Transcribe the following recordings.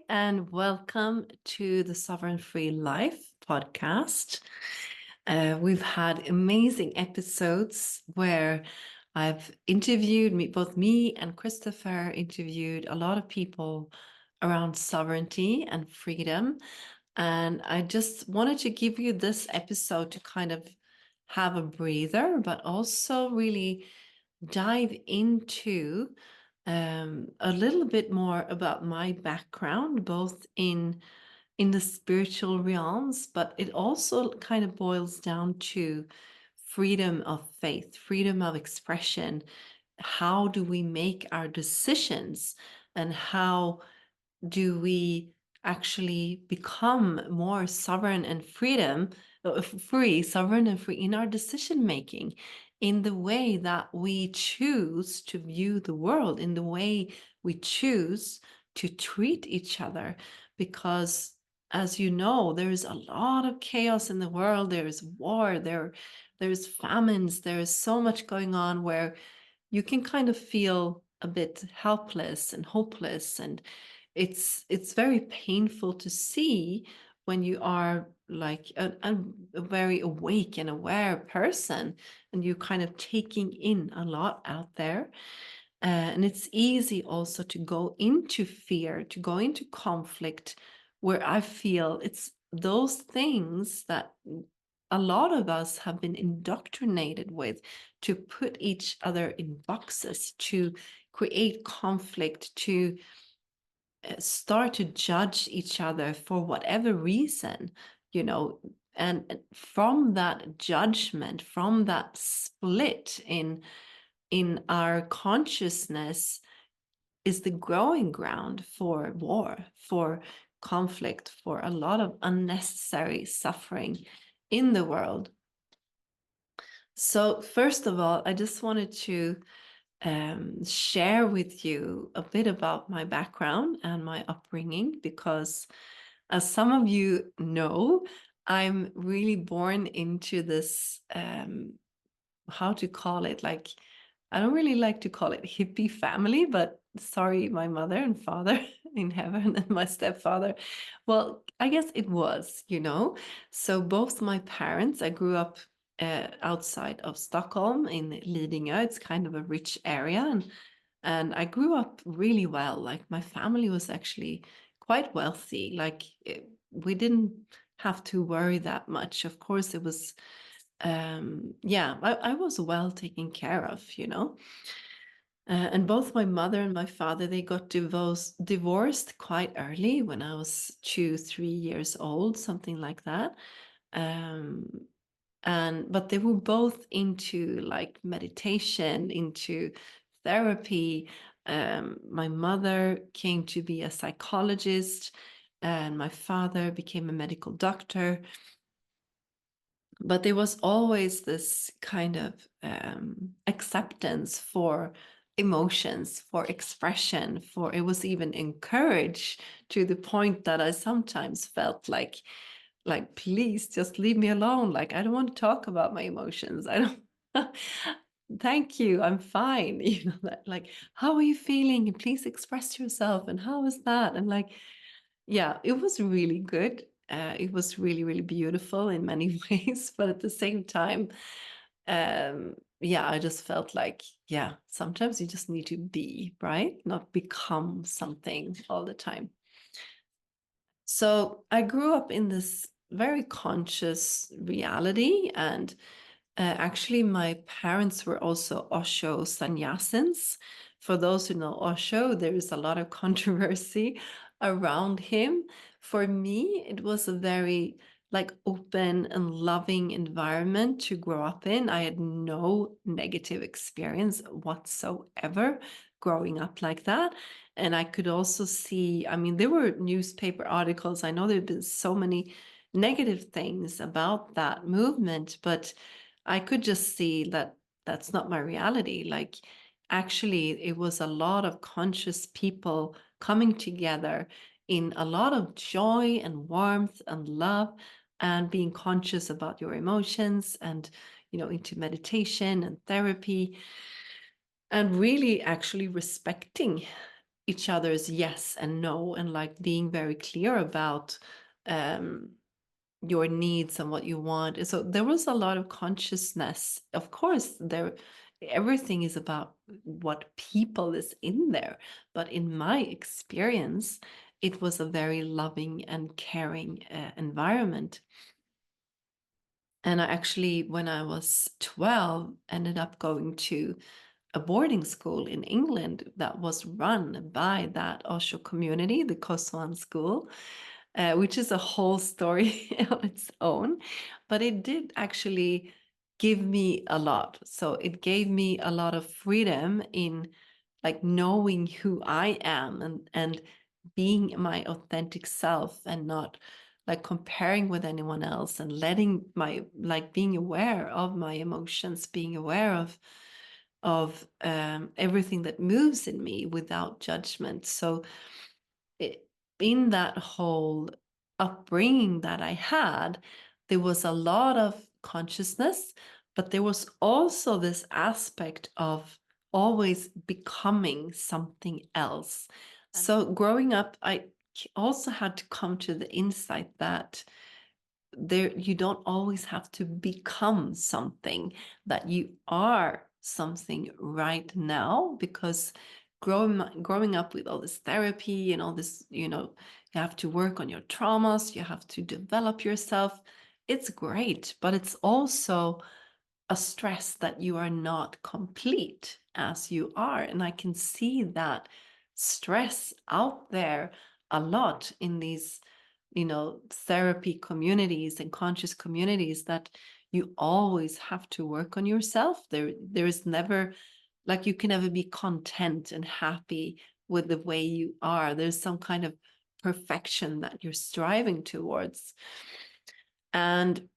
and welcome to the Sovereign Free Life podcast. We've had amazing episodes where I've interviewed both me and Christopher interviewed a lot of people around sovereignty and freedom. And I just wanted to give you this episode to kind of have a breather, but also really dive into a little bit more about my background, both in the spiritual realms, but it also kind of boils down to freedom of faith, freedom of expression. How do we make our decisions, and how do we actually become more sovereign and sovereign and free in our decision making, in the way that we choose to view the world, in the way we choose to treat each other? Because, as you know, there is a lot of chaos in the world. There is war, there's famines, there is so much going on where you can kind of feel a bit helpless and hopeless, and it's very painful to see when you are like a very awake and aware person, and you're kind of taking in a lot out there. And it's easy also to go into fear, to go into conflict, where I feel it's those things that a lot of us have been indoctrinated with, to put each other in boxes, to create conflict, to start to judge each other for whatever reason, you know. And from that judgment, from that split in our consciousness, is the growing ground for war, for conflict, for a lot of unnecessary suffering in the world. So first of all, I just wanted to share with you a bit about my background and my upbringing, because as some of you know, I'm really born into this, how to call it, like, I don't really like to call it hippie family, but sorry, my mother and father in heaven and my stepfather. Well, I guess it was, you know. So both my parents, I grew up outside of Stockholm in Lidingö. It's kind of a rich area, and I grew up really well. Like, my family was actually quite wealthy. Like, we didn't have to worry that much. Of course, it was yeah, I was well taken care of, you know. And both my mother and my father, they got divorced quite early, when I was 2, 3 years old, something like that. Um, but they were both into like meditation, into therapy. My mother came to be a psychologist, and my father became a medical doctor. But there was always this kind of acceptance for emotions, for expression, for it was even encouraged, to the point that I sometimes felt like, please just leave me alone. Like, I don't want to talk about my emotions. I don't. Thank you, I'm fine. You know, that, like, how are you feeling? Please express yourself. And how is that? And like, yeah, it was really good. It was really, really beautiful in many ways, but at the same time, yeah, I just felt like, yeah, sometimes you just need to be, right? Not become something all the time. So I grew up in this very conscious reality, and actually, my parents were also Osho sannyasins. For those who know Osho, there is a lot of controversy around him. For me, it was a very like open and loving environment to grow up in. I had no negative experience whatsoever growing up like that. And I could also see, I mean, there were newspaper articles. I know there have been so many negative things about that movement, but I could just see that that's not my reality. Like, actually, it was a lot of conscious people coming together in a lot of joy and warmth and love, and being conscious about your emotions, and, you know, into meditation and therapy, and really actually respecting each other's yes and no, and like being very clear about um, your needs and what you want. And so there was a lot of consciousness. Of course, there everything is about what people is in there, but in my experience, it was a very loving and caring environment. And I actually, when I was 12, ended up going to a boarding school in England that was run by that Osho community, the Koswan school, which is a whole story on its own. But it did actually give me a lot. So it gave me a lot of freedom in like knowing who I am, and being my authentic self, and not like comparing with anyone else, and letting my like being aware of my emotions, being aware of everything that moves in me without judgment. So it, in that whole upbringing that I had, there was a lot of consciousness, but there was also this aspect of always becoming something else. So growing up, I also had to come to the insight that there you don't always have to become something, that you are something right now. Because growing up with all this therapy and all this, you have to work on your traumas, you have to develop yourself. It's great, but it's also a stress that you are not complete as you are. And I can see that stress out there a lot in these, therapy communities and conscious communities, that you always have to work on yourself. There is never, like, you can never be content and happy with the way you are. There's some kind of perfection that you're striving towards. And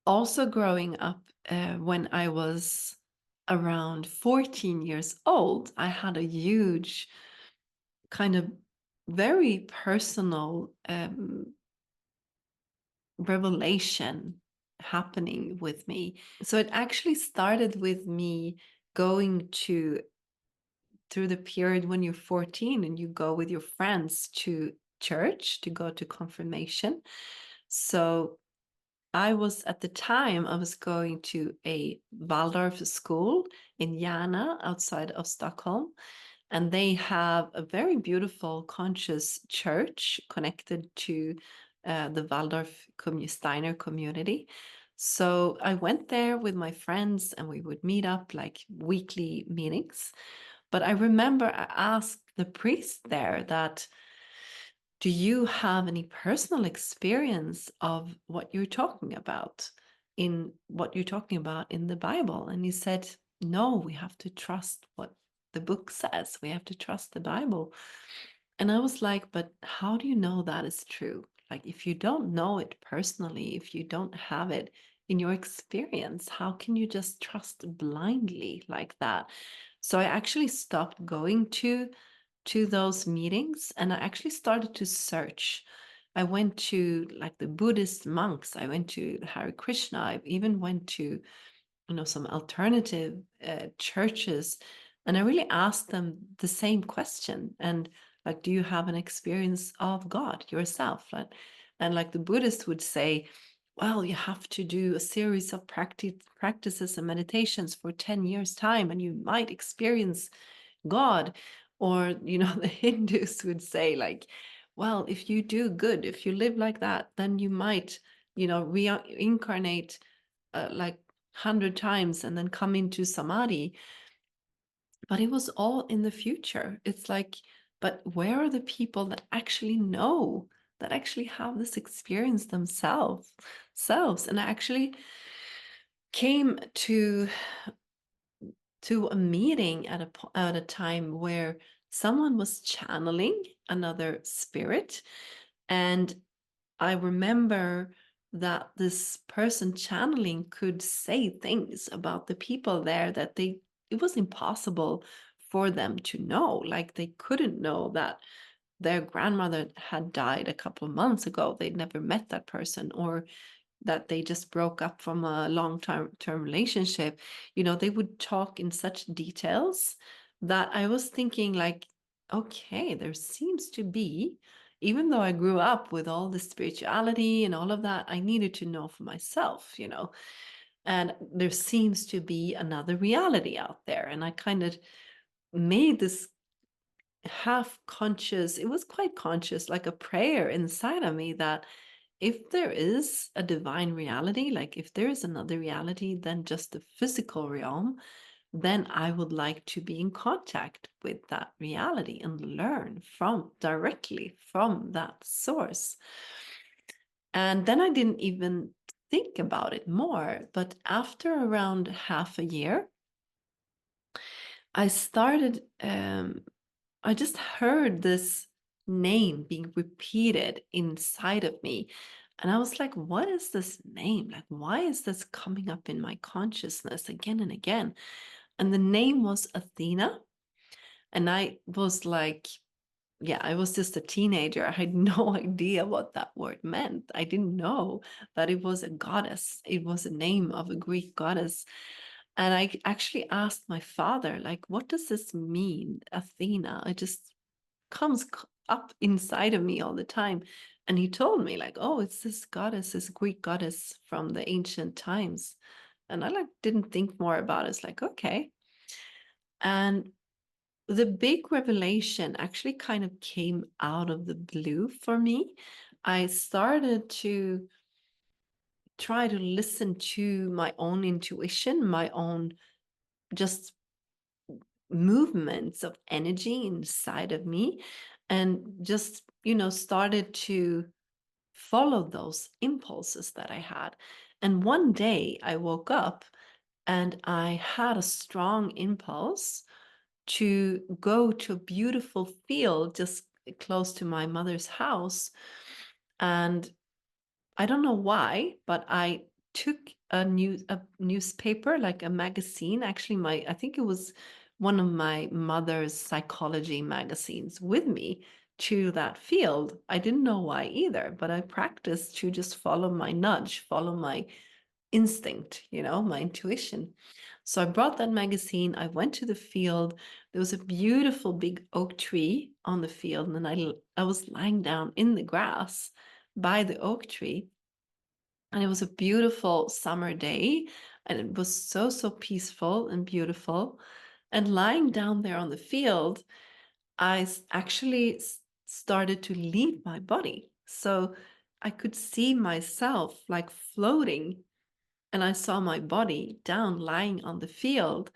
also growing up, when I was around 14 years old, I had a huge kind of very personal revelation happening with me. So it actually started with me going through the period when you're 14 and you go with your friends to church to go to confirmation. So I was, at the time, I was going to a Waldorf school in Järna outside of Stockholm. And they have a very beautiful conscious church connected to the Waldorf Steiner community. So I went there with my friends and we would meet up like weekly meetings. But I remember I asked the priest there that, do you have any personal experience of what you're talking about in the Bible? And he said, no, we have to trust what the book says. We have to trust the Bible. And I was like, but how do you know that is true? Like, if you don't know it personally, if you don't have it in your experience, how can you just trust blindly like that? So I actually stopped going to those meetings, and I actually started to search. I went to like the Buddhist monks, I went to Hare Krishna, I even went to, some alternative churches, and I really asked them the same question. And like, do you have an experience of God yourself? And like the Buddhists would say, well, you have to do a series of practices and meditations for 10 years time, and you might experience God. Or, the Hindus would say, like, well, if you do good, if you live like that, then you might, reincarnate like 100 times and then come into samadhi. But it was all in the future. It's like, but where are the people that actually know, that actually have this experience themselves? And I actually came to a meeting at a time where someone was channeling another spirit. And I remember that this person channeling could say things about the people there that it was impossible for them to know. Like, they couldn't know that their grandmother had died a couple of months ago. They'd never met that person, or that they just broke up from a long-term relationship. They would talk in such details that I was thinking, like, okay, there seems to be, even though I grew up with all the spirituality and all of that, I needed to know for myself, you know. And there seems to be another reality out there. And I kind of made this half conscious, it was quite conscious, like a prayer inside of me that if there is a divine reality, like if there is another reality than just the physical realm, then I would like to be in contact with that reality and learn from directly from that source. And then I didn't even think about it more. But after around half a year, I started, I just heard this name being repeated inside of me. And I was like, what is this name? Like, why is this coming up in my consciousness again and again? And the name was Athena. And I was like, yeah, I was just a teenager. I had no idea what that word meant. I didn't know that it was a goddess. It was a name of a Greek goddess. And I actually asked my father, like, what does this mean, Athena? It just comes up inside of me all the time. And he told me, like, oh, it's this goddess, this Greek goddess from the ancient times. And I like didn't think more about it. It's like, okay. And the big revelation actually kind of came out of the blue for me. I started to try to listen to my own intuition, my own just movements of energy inside of me, and just, you know, started to follow those impulses that I had. And one day I woke up and I had a strong impulse to go to a beautiful field just close to my mother's house. And I don't know why, but I took a newspaper, like a magazine. Actually, my I think it was one of my mother's psychology magazines with me to that field. I didn't know why either, but I practiced to just follow my nudge, follow my instinct, you know, my intuition. So I brought that magazine. I went to the field. There was a beautiful big oak tree on the field, and I was lying down in the grass by the oak tree. And it was a beautiful summer day, and it was so, so peaceful and beautiful. And lying down there on the field, actually started to leave my body. So I could see myself like floating, and I saw my body down lying on the field.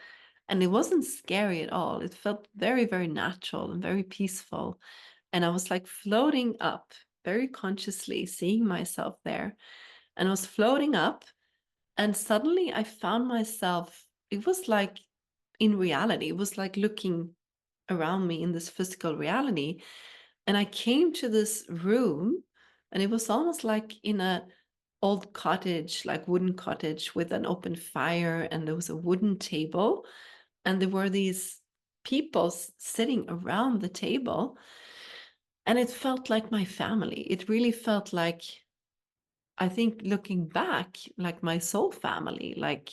And it wasn't scary at all. It felt very, very natural and very peaceful. And I was like floating up very consciously, seeing myself there. And I was floating up, and suddenly I found myself, it was like in reality, it was like looking around me in this physical reality. And I came to this room, and it was almost like in a old cottage, like wooden cottage with an open fire, and there was a wooden table, and there were these people sitting around the table, and it felt like my family. It really felt like, I think looking back, like my soul family, like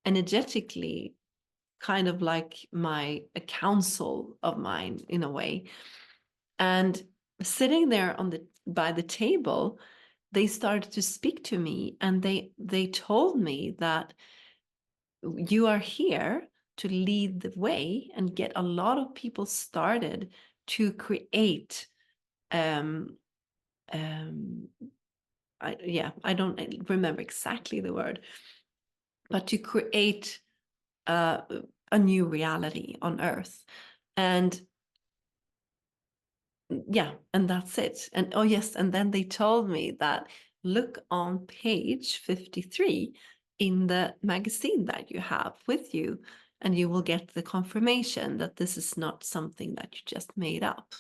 energetically, kind of like my a council of mine in a way. And sitting there on the by the table, they started to speak to me, and they told me that you are here to lead the way and get a lot of people started to create um um I don't remember exactly the word, but to create uh, a new reality on earth. And yeah, and that's it. And oh yes, and then they told me that look on page 53 in the magazine that you have with you, and you will get the confirmation that this is not something that you just made up.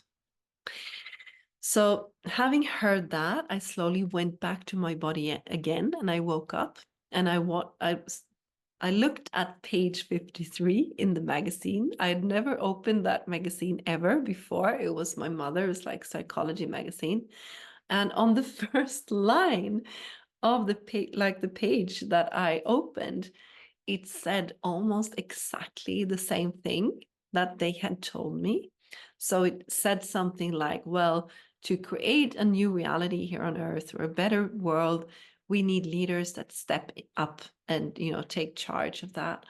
So having heard that, I slowly went back to my body again, and I woke up, and I looked at page 53 in the magazine. I had never opened that magazine ever before. It was my mother's like psychology magazine. And on the first line of the page, like the page that I opened, it said almost exactly the same thing that they had told me. So it said something like, well, to create a new reality here on Earth or a better world, we need leaders that step up and, take charge of that.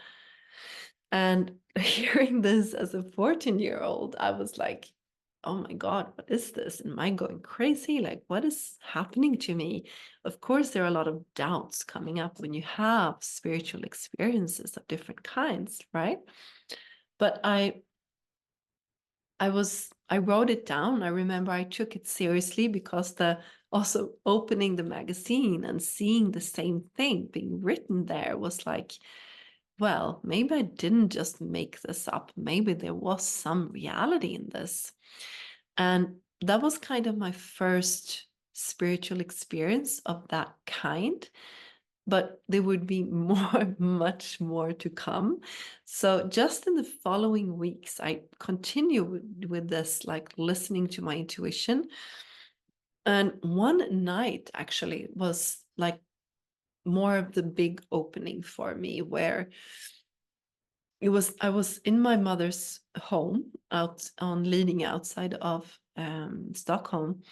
And hearing this as a 14-year-old, I was like, oh my God, what is this? Am I going crazy? Like, what is happening to me? Of course, there are a lot of doubts coming up when you have spiritual experiences of different kinds, right? But I wrote it down. I remember I took it seriously because the also opening the magazine and seeing the same thing being written there was like, well, maybe I didn't just make this up. Maybe there was some reality in this. And that was kind of my first spiritual experience of that kind. But there would be more, much more to come. So just in the following weeks, I continued with this, like listening to my intuition. And one night actually was like more of the big opening for me, where I was in my mother's home out on leaning outside of Stockholm,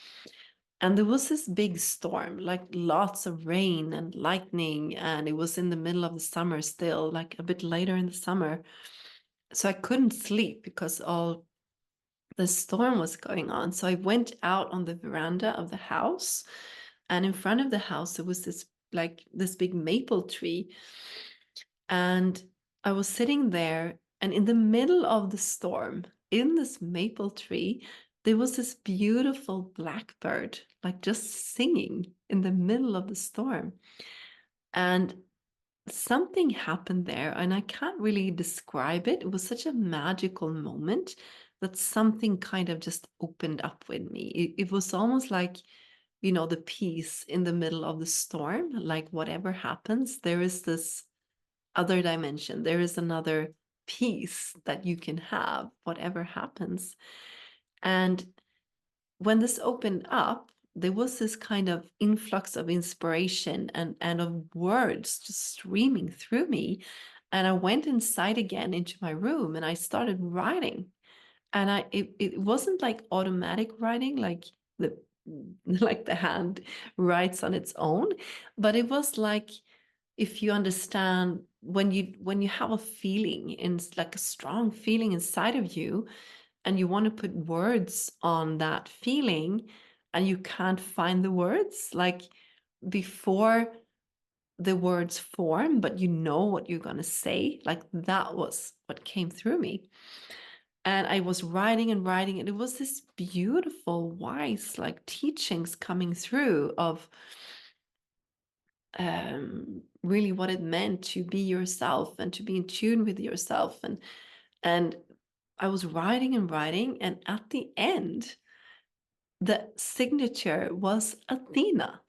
and there was this big storm, like lots of rain and lightning, and it was in the middle of the summer still, like a bit later in the summer. So I couldn't sleep because all the storm was going on. So I went out on the veranda of the house, and in front of the house there was this big maple tree, and I was sitting there, and in the middle of the storm, in this maple tree, there was this beautiful blackbird, like just singing in the middle of the storm. And something happened there, and I can't really describe it. It was such a magical moment that something kind of just opened up with me. It was almost like, the peace in the middle of the storm, like whatever happens, there is this other dimension. There is another peace that you can have, whatever happens. And when this opened up, there was this kind of influx of inspiration and of words just streaming through me. And I went inside again into my room and I started writing. And it wasn't like automatic writing, like the like the hand writes on its own, but it was like, if you understand, when you have a feeling, in like a strong feeling inside of you, and you want to put words on that feeling and you can't find the words, like before the words form, but you know what you're going to say, like that was what came through me. And I was writing and writing, and it was this beautiful, wise, like teachings coming through of really what it meant to be yourself and to be in tune with yourself. And I was writing and writing, and at the end, the signature was Athena.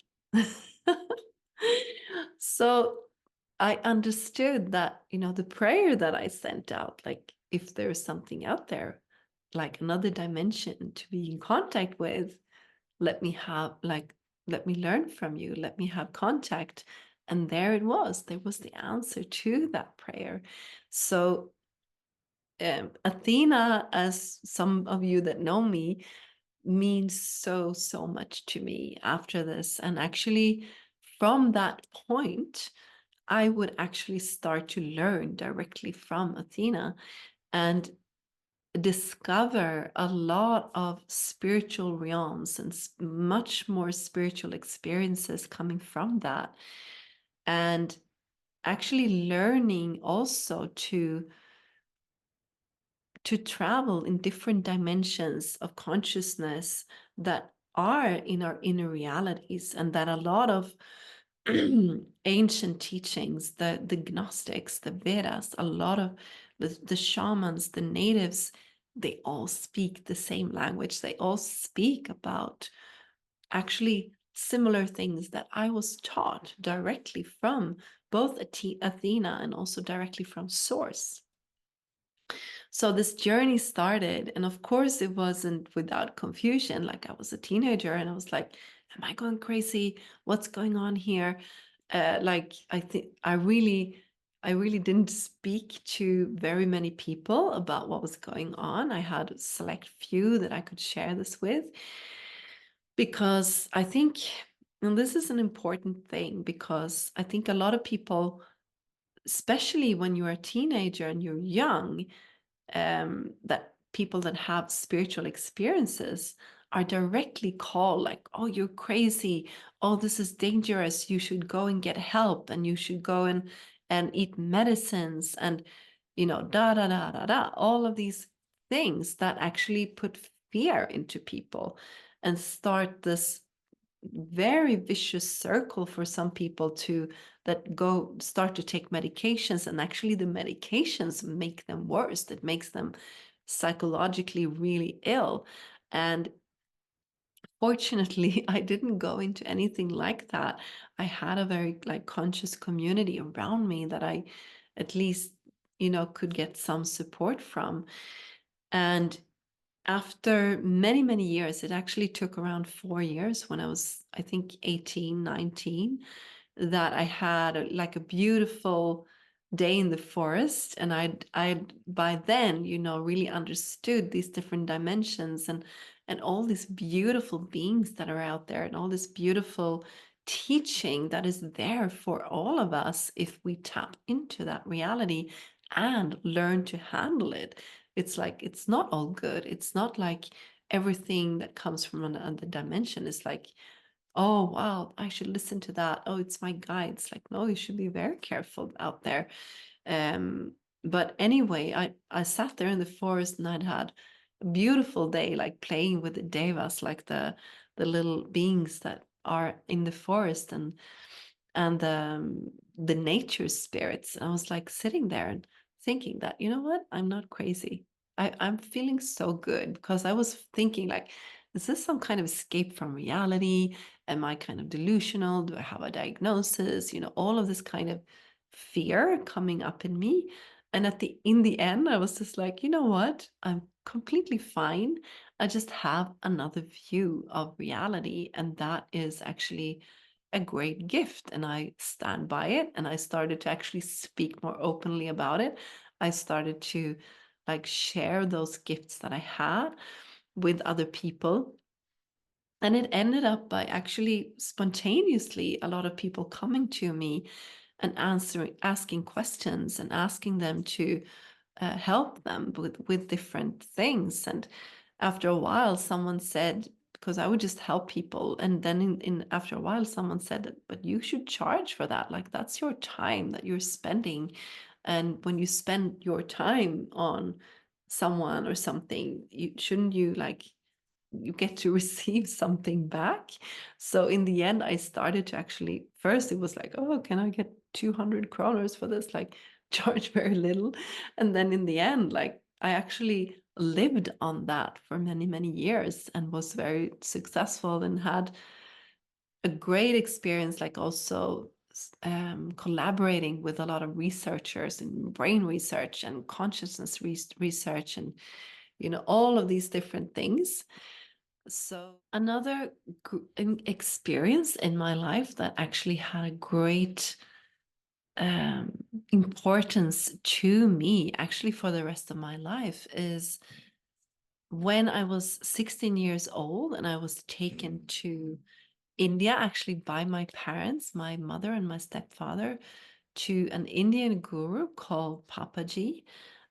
So I understood that, the prayer that I sent out, like if there's something out there, like another dimension to be in contact with, let me have, like, let me learn from you, let me have contact. And there it was. There was the answer to that prayer. So Athena, as some of you that know me, means so, so much to me after this. And actually, from that point, I would actually start to learn directly from Athena and discover a lot of spiritual realms and much more spiritual experiences coming from that. And actually learning also to travel in different dimensions of consciousness that are in our inner realities, and that a lot of ancient teachings, the Gnostics, the Vedas, a lot of the shamans, the natives, they all speak the same language. They all speak about actually similar things that I was taught directly from both Athena and also directly from Source. So this journey started, and of course, it wasn't without confusion. Like, I was a teenager and I was like, am I going crazy? What's going on here? Like, I think I really didn't speak to very many people about what was going on. I had a select few that I could share this with because I think, and this is an important thing, because I think a lot of people, especially when you're a teenager and you're young, that people that have spiritual experiences are directly called like, oh, you're crazy, oh, this is dangerous, you should go and get help, and you should go and eat medicines, and da da da da da, all of these things that actually put fear into people and start this very vicious circle for some people to that go start to take medications, and actually the medications make them worse. It makes them psychologically really ill. And fortunately, I didn't go into anything like that. I had a very like conscious community around me that I at least could get some support from. And after many, many years, it actually took around 4 years, when I was, I think, 18, 19, that I had like a beautiful day in the forest. And I'd by then, really understood these different dimensions, and all these beautiful beings that are out there, and all this beautiful teaching that is there for all of us if we tap into that reality and learn to handle it. It's like, it's not all good. It's not like everything that comes from another dimension is like, oh, wow, I should listen to that. Oh, it's my guide. It's like, no, you should be very careful out there. Um, but anyway, I sat there in the forest, and I'd had a beautiful day, like playing with the devas, like the little beings that are in the forest, and the nature spirits. And I was like sitting there and thinking that, you know what, I'm not crazy. I'm feeling so good, because I was thinking like, is this some kind of escape from reality? Am I kind of delusional? Do I have a diagnosis? All of this kind of fear coming up in me. And in the end, I was just like, you know what? I'm completely fine. I just have another view of reality. And that is actually a great gift, and I stand by it. And I started to actually speak more openly about it. I started to like share those gifts that I had with other people. And it ended up by actually spontaneously a lot of people coming to me and asking questions, and asking them to help them with different things. And after a while, someone said, because I would just help people, and then in after a while, someone said that, but you should charge for that. Like, that's your time that you're spending, and when you spend your time on someone or something, shouldn't you like, you get to receive something back? So in the end, I started to actually, first it was like, oh, can I get 200 kroners for this? Like, charge very little. And then in the end, like, I actually lived on that for many, many years, and was very successful, and had a great experience, like also collaborating with a lot of researchers in brain research and consciousness research, and all of these different things. So another experience in my life that actually had a great um, importance to me, actually for the rest of my life, is when I was 16 years old, and I was taken to India, actually by my parents, my mother and my stepfather, to an Indian guru called Papaji.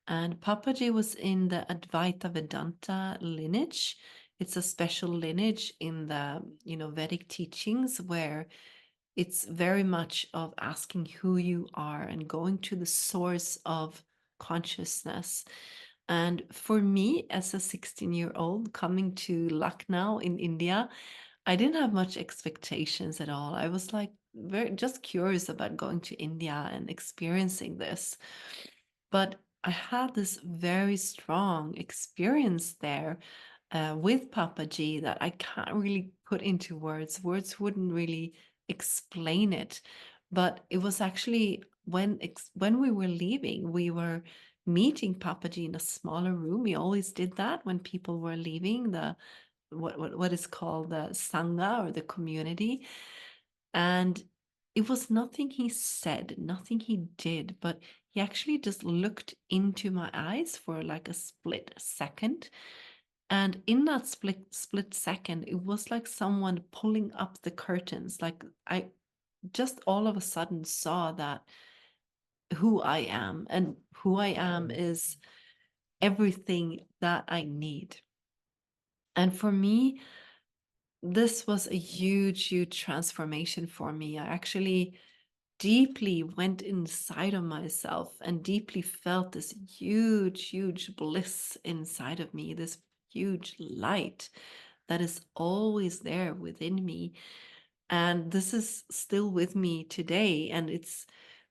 And Papaji was in the Advaita Vedanta lineage. It's a special lineage in the, Vedic teachings, where it's very much of asking who you are and going to the source of consciousness. And for me, as a 16-year-old coming to Lucknow in India, I didn't have much expectations at all. I was like very just curious about going to India and experiencing this. But I had this very strong experience there with Papaji that I can't really put into words. Words wouldn't really explain it. But it was actually when we were leaving, we were meeting Papaji in a smaller room. We always did that when people were leaving the what is called the sangha, or the community. And it was nothing he said, nothing he did, but he actually just looked into my eyes for like a split second. And in that split second, it was like someone pulling up the curtains. Like I just all of a sudden saw that who I am, and who I am is everything that I need. And for me, this was a huge, huge transformation for me. I actually deeply went inside of myself and deeply felt this huge, huge bliss inside of me, this huge light that is always there within me. And this is still with me today. And it's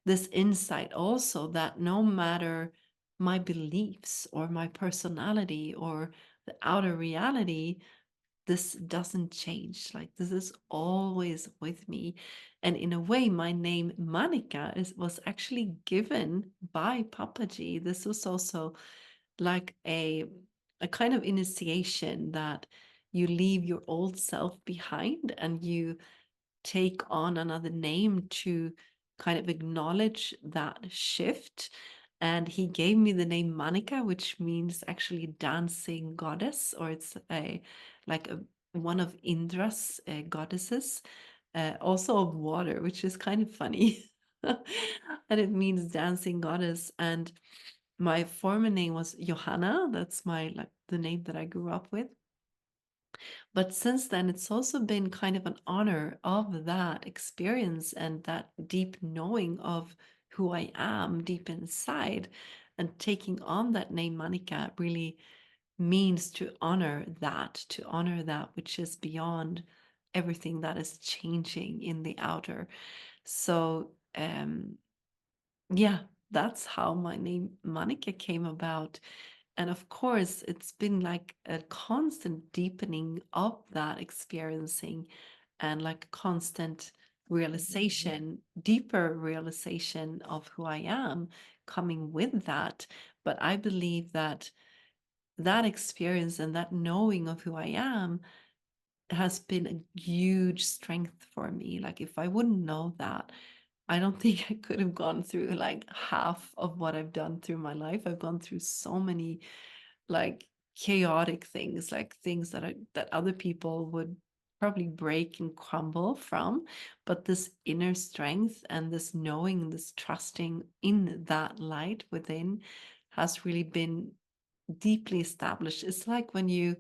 this insight also that no matter my beliefs or my personality or the outer reality, this doesn't change. Like this is always with me. And in a way, my name Maneka was actually given by Papaji. This was also like a kind of initiation that you leave your old self behind and you take on another name to kind of acknowledge that shift. And he gave me the name Maneka, which means actually dancing goddess, or it's a like a one of Indra's goddesses, also of water, which is kind of funny. And it means dancing goddess. And my former name was Johanna. That's my like the name that I grew up with. But since then, it's also been kind of an honor of that experience and that deep knowing of who I am deep inside. And taking on that name, Monica, really means to honor that which is beyond everything that is changing in the outer. So, yeah, that's how my name Monica came about. And of course, it's been like a constant deepening of that experiencing and like constant realization, deeper realization of who I am coming with that. But I believe that that experience and that knowing of who I am has been a huge strength for me. Like if I wouldn't know that, I don't think I could have gone through like half of what I've done through my life. I've gone through so many like chaotic things, like things that other people would probably break and crumble from. But this inner strength and this knowing, this trusting in that light within has really been deeply established. It's like when you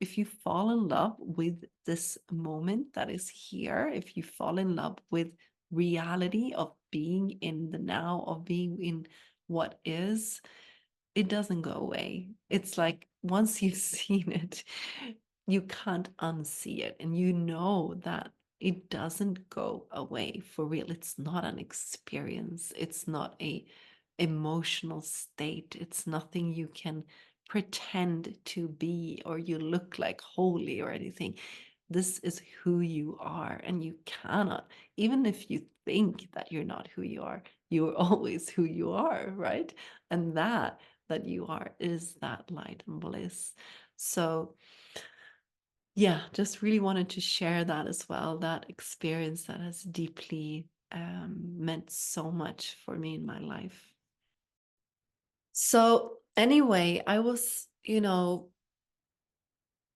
if you fall in love with this moment that is here, if you fall in love with reality of being in the now, of being in what is, it doesn't go away. It's like once you've seen it, you can't unsee it. And you know that it doesn't go away for real. It's not an experience. It's not a emotional state. It's nothing you can pretend to be or you look like holy or anything. This is who you are, and you cannot, even if you think that you're not who you are, you're always who you are, right? And that you are is that light and bliss. So yeah, just really wanted to share that as well, that experience that has deeply meant so much for me in my life. So anyway, I was,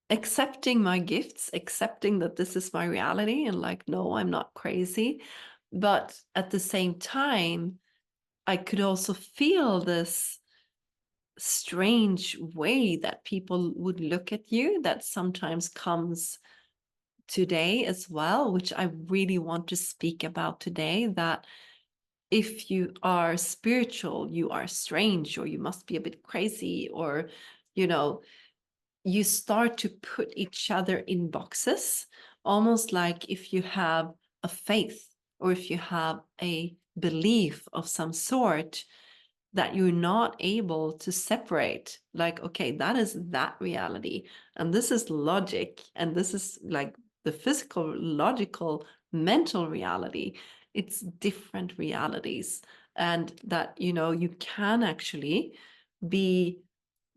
accepting my gifts, accepting that this is my reality and like, no, I'm not crazy. But at the same time, I could also feel this strange way that people would look at you that sometimes comes today as well, which I really want to speak about today, that if you are spiritual, you are strange, or you must be a bit crazy, or, you know, you start to put each other in boxes, almost like if you have a faith or if you have a belief of some sort that you're not able to separate. Like, okay, that is that reality, and this is logic, and this is like the physical, logical, mental reality. It's different realities. And that, you can actually be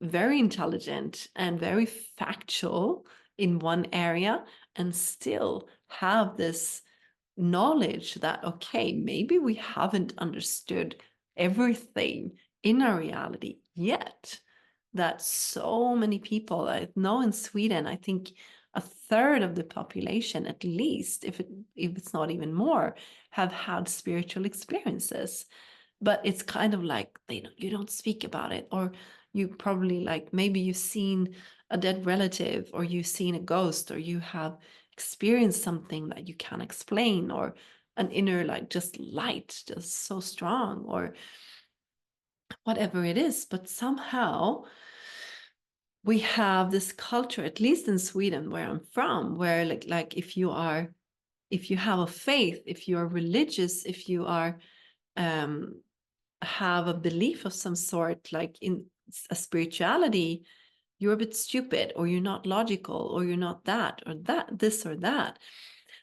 very intelligent and very factual in one area and still have this knowledge that, okay, maybe we haven't understood everything in our reality yet. That so many people, I know in Sweden, I think a third of the population, at least, if it's not even more, have had spiritual experiences. But it's kind of like you don't speak about it, or you probably, like, maybe you've seen a dead relative, or you've seen a ghost, or you have experienced something that you can't explain, or an inner, like, just light, just so strong, or whatever it is. But somehow we have this culture, at least in Sweden, where I'm from, where like if you have a faith, if you are religious, if you are have a belief of some sort, like in a spirituality, you're a bit stupid, or you're not logical, or you're not that, or that, this or that.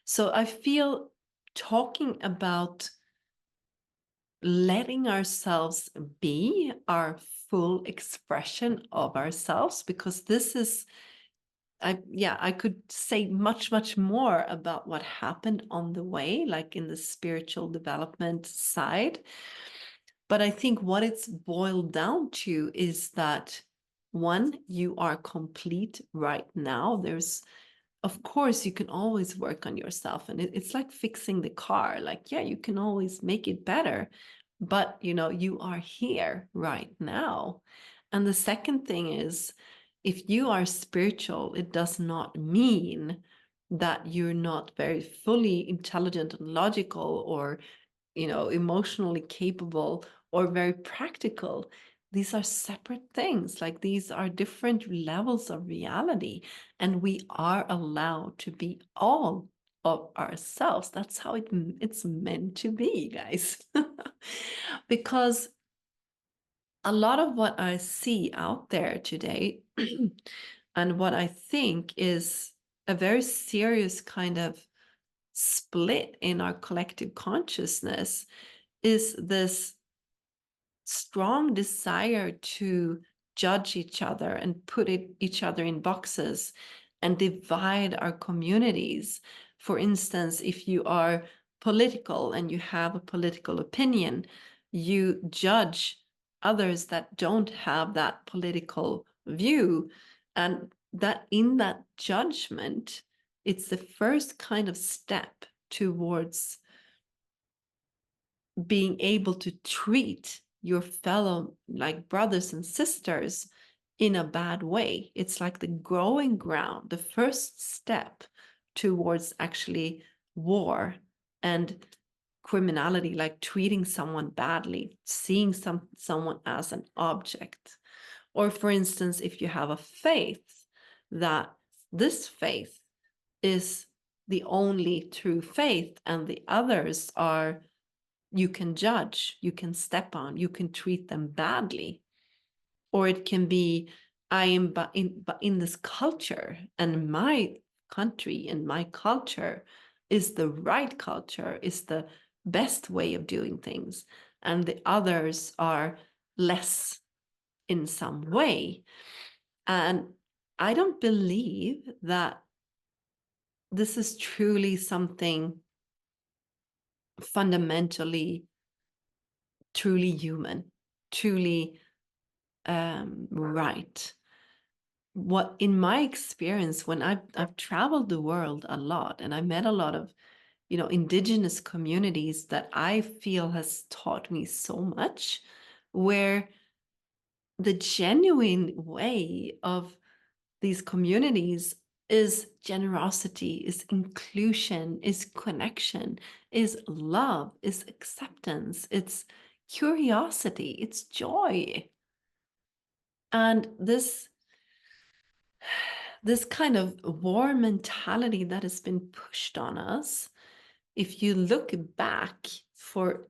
So I feel talking about letting ourselves be our full expression of ourselves, because this is, I could say much more about what happened on the way, like in the spiritual development side. But I think what it's boiled down to is that, one, you are complete right now. There's, of course, you can always work on yourself, and it's like fixing the car. Like, yeah, you can always make it better, but you are here right now. And the second thing is, if you are spiritual, it does not mean that you're not very fully intelligent and logical, or emotionally capable, or very practical. These are separate things. Like, these are different levels of reality, and we are allowed to be all of ourselves. That's how it's meant to be, guys. Because a lot of what I see out there today and what I think is a very serious kind of split in our collective consciousness is this strong desire to judge each other and put each other in boxes and divide our communities. For instance, if you are political and you have a political opinion, you judge others that don't have that political view. And that, in that judgment, it's the first kind of step towards being able to treat your fellow, like, brothers and sisters in a bad way. It's like the growing ground, the first step towards actually war and criminality, like treating someone badly, seeing someone as an object. Or, for instance, if you have a faith, that this faith is the only true faith, and the others are, you can judge, you can step on, you can treat them badly. Or it can be, I am but in this culture, and my country and my culture is the right culture, is the best way of doing things, and the others are less in some way. And I don't believe that this is truly something fundamentally truly human, truly right. What, in my experience, when I've traveled the world a lot, and I met a lot of indigenous communities that I feel has taught me so much, where the genuine way of these communities is generosity, is inclusion, is connection, is love, is acceptance, it's curiosity, it's joy. And this kind of war mentality that has been pushed on us, if you look back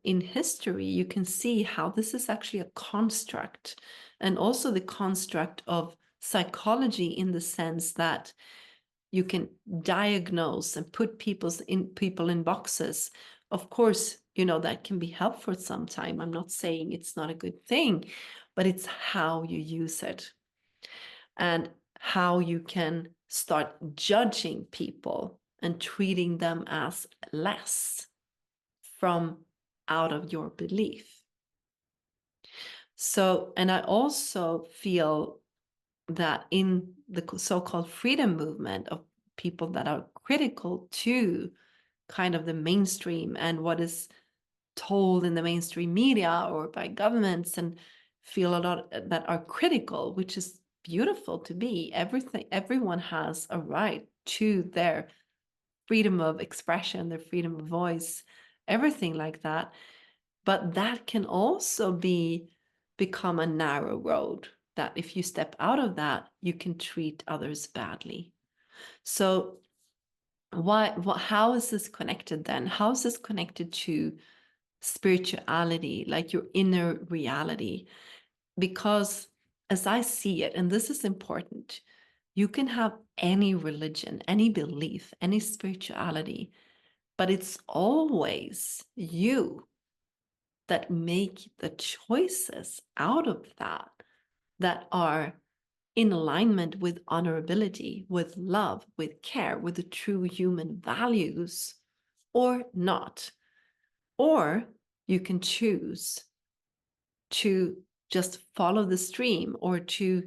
in history, you can see how this is actually a construct, and also the construct of psychology, in the sense that you can diagnose and put people in boxes. Of course, that can be helpful sometime. I'm not saying it's not a good thing, but it's how you use it, and how you can start judging people and treating them as less from out of your belief. So, and I also feel that in the so-called freedom movement of people that are critical to kind of the mainstream and what is told in the mainstream media or by governments, and feel a lot that are critical, which is beautiful to be. Everyone has a right to their freedom of expression, their freedom of voice, everything like that. But that can also become a narrow road, that if you step out of that, you can treat others badly. So how is this connected then? How is this connected to spirituality, like your inner reality? Because as I see it, and this is important, you can have any religion, any belief, any spirituality, but it's always you that make the choices out of that that are in alignment with honorability, with love, with care, with the true human values, or not. Or you can choose to just follow the stream, or to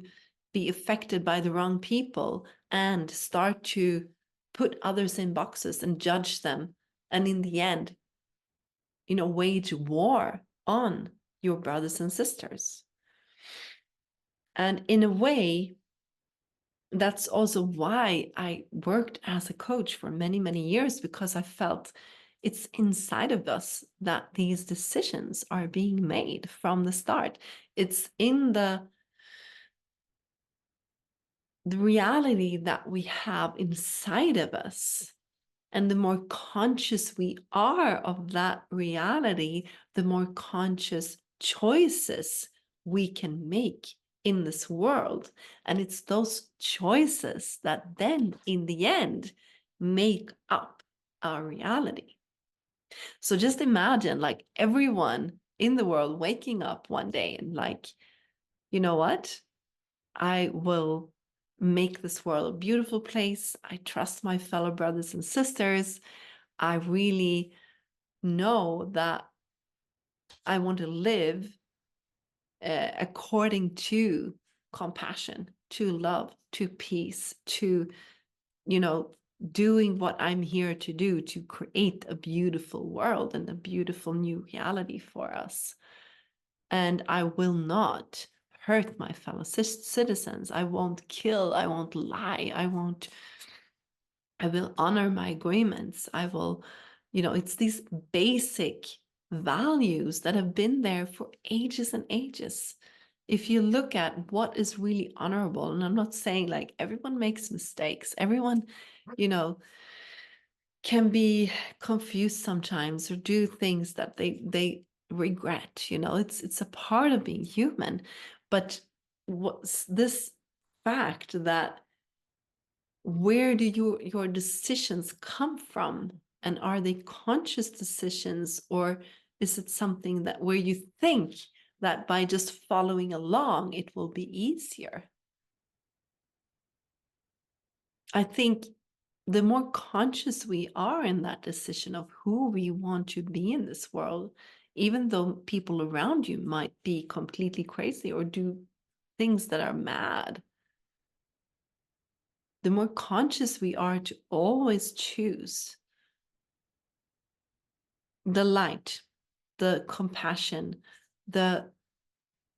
be affected by the wrong people and start to put others in boxes and judge them. And in the end, wage war on your brothers and sisters. And in a way, that's also why I worked as a coach for many, many years, because I felt it's inside of us that these decisions are being made from the start. It's in the reality that we have inside of us. And the more conscious we are of that reality, the more conscious choices we can make in this world. And it's those choices that then, in the end, make up our reality. So just imagine, like, everyone in the world waking up one day and like, you know what? I will make this world a beautiful place. I trust my fellow brothers and sisters. I really know that I want to live according to compassion, to love, to peace, to, doing what I'm here to do, to create a beautiful world and a beautiful new reality for us. And I will not hurt my fellow citizens. I won't kill. I won't lie. I will honor my agreements. I will, it's these basic values that have been there for ages and ages. If you look at what is really honorable, and I'm not saying like everyone makes mistakes, everyone, you know, can be confused sometimes or do things that they regret. It's a part of being human. But what's this fact that where do your decisions come from, and are they conscious decisions, or is it something that where you think that by just following along it will be easier? I think the more conscious we are in that decision of who we want to be in this world, even though people around you might be completely crazy or do things that are mad, the more conscious we are to always choose the light, the compassion, the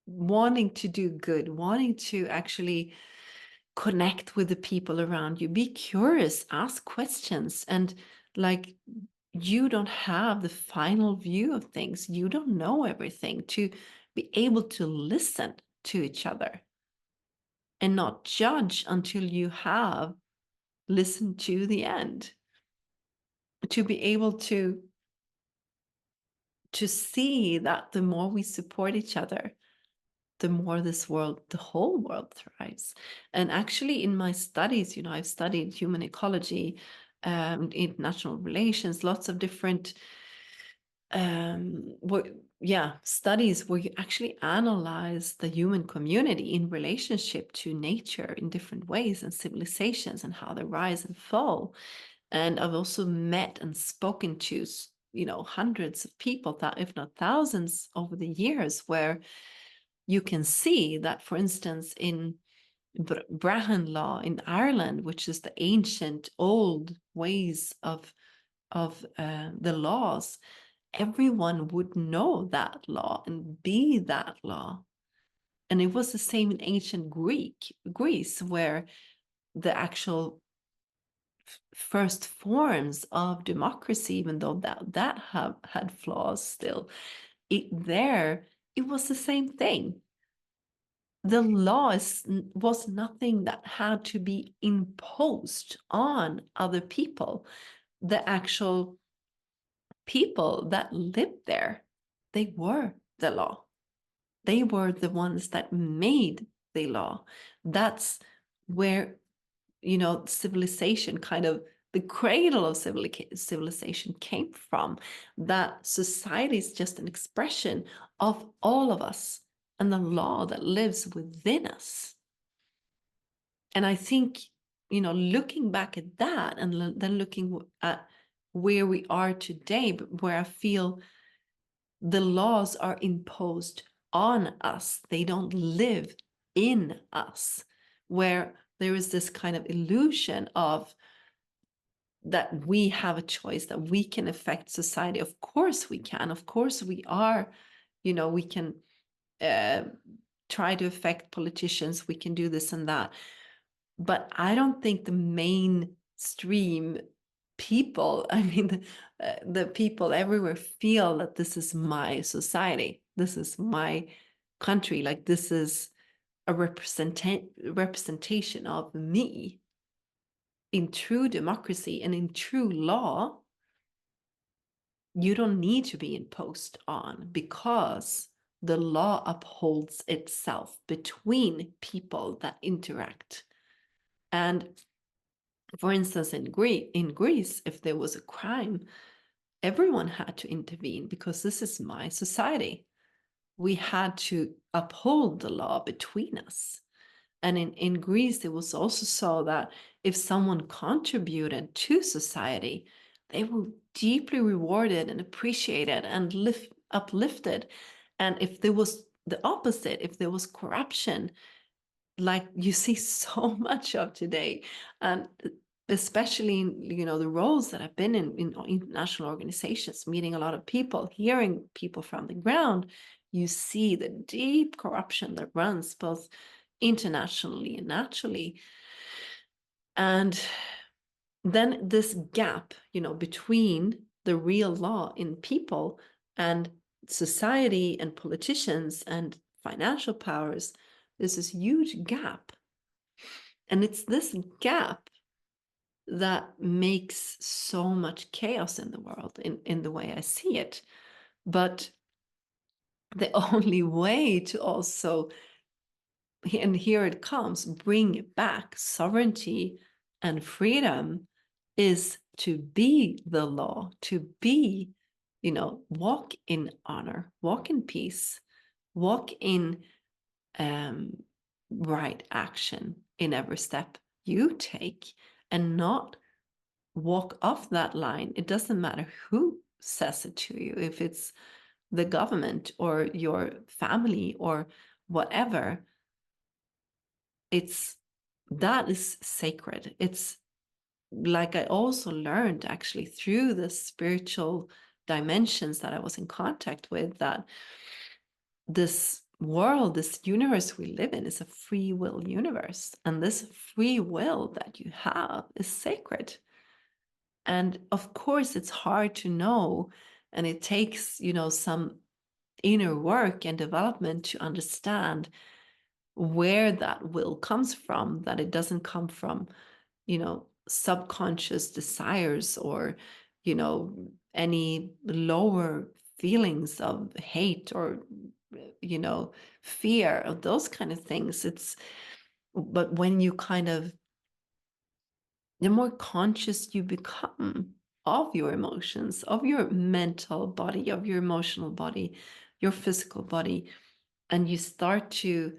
wanting to do good, wanting to actually connect with the people around you. Be curious, ask questions, and like, you don't have the final view of things. You don't know everything. To be able to listen to each other and not judge until you have listened to the end. To be able to see that the more we support each other, the more this world, the whole world thrives. And actually in my studies, I've studied human ecology, international relations, lots of different studies where you actually analyze the human community in relationship to nature in different ways, and civilizations, and how they rise and fall. And I've also met and spoken to, hundreds of people, that if not thousands, over the years, where you can see that, for instance, in Brehon law in Ireland, which is the ancient old ways of the laws, everyone would know that law and be that law. And it was the same in ancient Greece, where the actual first forms of democracy, even though that had flaws still, it was the same thing. The law was nothing that had to be imposed on other people. The actual people that lived there, they were the law. They were the ones that made the law. That's where, civilization, kind of the cradle of civilization, came from. That society is just an expression of all of us and the law that lives within us. And I think, looking back at that and then looking at where we are today, where I feel the laws are imposed on us, they don't live in us, where there is this kind of illusion of that we have a choice, that we can affect society. Of course we can. Of course we are, we can try to affect politicians. We can do this and that. But I don't think the mainstream people, I mean, the people everywhere feel that this is my society. This is my country. Like, this is a representation of me. In true democracy and in true law, you don't need to be imposed on, because the law upholds itself between people that interact. And for instance, in Greece, if there was a crime, everyone had to intervene, because this is my society. We had to uphold the law between us. And in Greece, it was also so that if someone contributed to society, they were deeply rewarded and appreciated and uplifted. And if there was the opposite, if there was corruption, like you see so much of today, and especially in, the roles that I've been in international organizations, meeting a lot of people, hearing people from the ground, you see the deep corruption that runs both internationally and naturally. And then this gap, between the real law in people and society and politicians and financial powers, there's this huge gap. And it's this gap that makes so much chaos in the world, in the way I see it. But the only way to also, and here it comes, bring back sovereignty and freedom, is to be the law, to be, walk in honor, walk in peace, walk in right action in every step you take, and not walk off that line. It doesn't matter who says it to you, if it's the government or your family or whatever. That is sacred. It's like, I also learned actually through the spiritual dimensions that I was in contact with, that this world, this universe we live in, is a free will universe. And this free will that you have is sacred. And of course, it's hard to know, and it takes, some inner work and development to understand where that will comes from, that it doesn't come from, subconscious desires or, any lower feelings of hate or, fear, of those kind of things. But when you kind of, the more conscious you become of your emotions, of your mental body, of your emotional body, your physical body, and you start to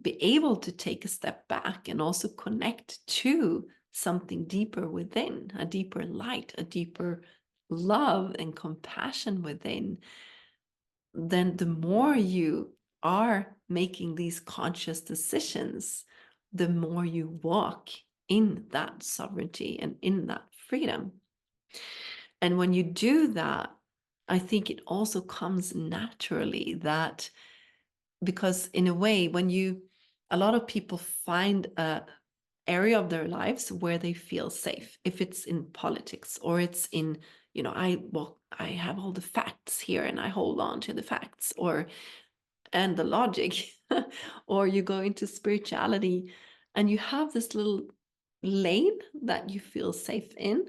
be able to take a step back and also connect to something deeper within, a deeper light, a deeper love and compassion within, then the more you are making these conscious decisions, the more you walk in that sovereignty and in that freedom. And when you do that, I think it also comes naturally that, because in a way, a lot of people find a area of their lives where they feel safe. If it's in politics or it's in, I have all the facts here and I hold on to the facts and the logic, or you go into spirituality and you have this little lane that you feel safe in,